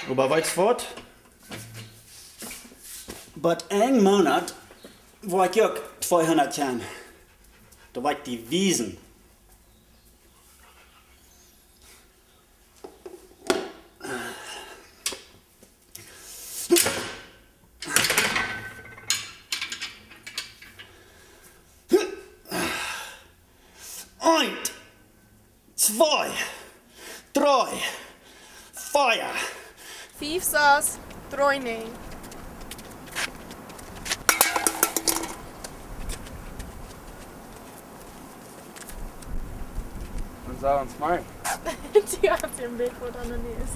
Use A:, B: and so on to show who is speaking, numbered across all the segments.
A: Aber weißt du was? Bei einem Monat war ich auch 200 Jahre. Da war ich die Wiesen. Eins, zwei, drei, vier.
B: 5, 6, 3, 9.
C: Und sag uns mal.
B: Die hat den Weg, wo da noch nie ist.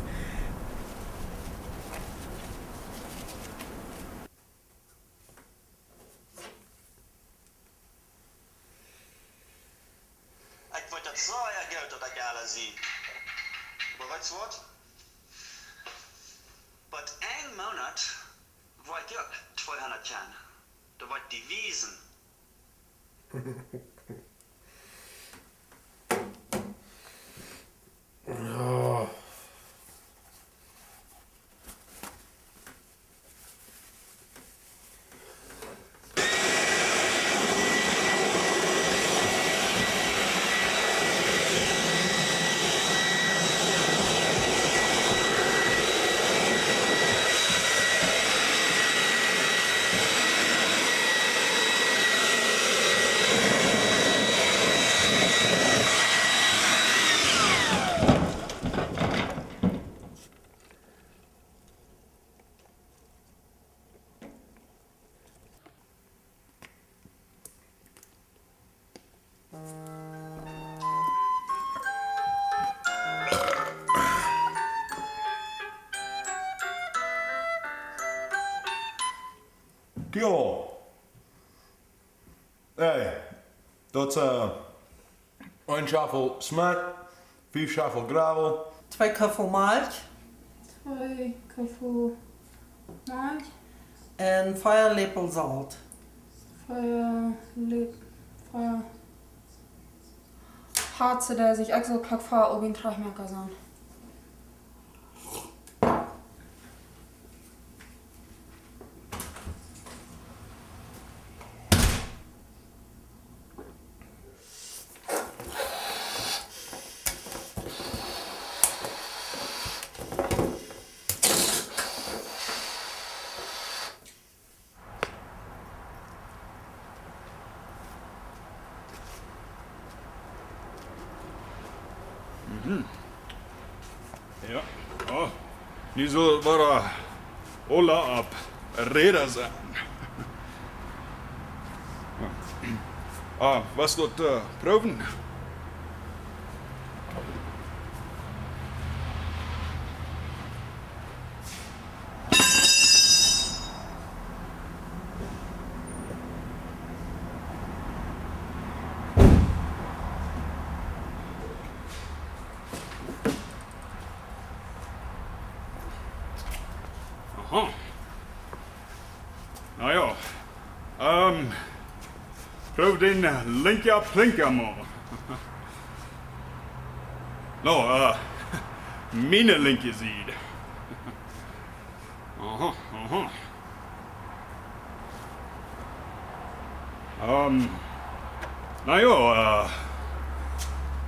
A: Ich wollte das Steuergeld oder gerne sehen. Aber weißt du was? Bei einem Monat war ich auch 200 Jahre. Da war ich die Wiesen.
D: Ja.
E: Ja. Hey, dat een Schaffel Smet, 5 Schaffel Gravel.
F: 2 Köpfe Malz
B: 2 Köpfe Malz.
F: en 4 lepel Salz.
B: Feuer. Harze, der sich auch so kack fahr, ob ihn Trachmerker sein.
E: Ja, oh, nu zal vara alla upp reda zijn. Was dat proeven? Aha. Nou ja, proef den linker plinker mal. Nou, meine linke Seite. Aha, aha. Nou ja,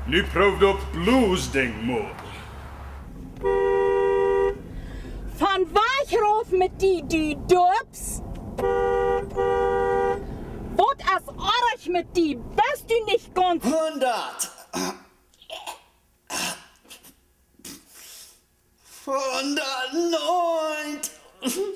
E: nu proef op blues ding mal.
G: Van Weichrof mit die Dubs? Wat as Arsch mit die? Bist du nicht ganz
A: 100. 109. 100.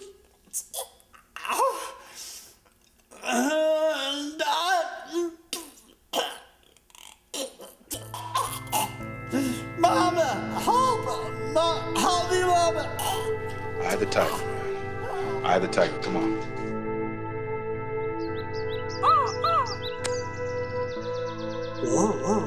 A: Mama, help me, Mama.
C: Eye the tiger. Eye the tiger. Come on.
G: Oh, oh.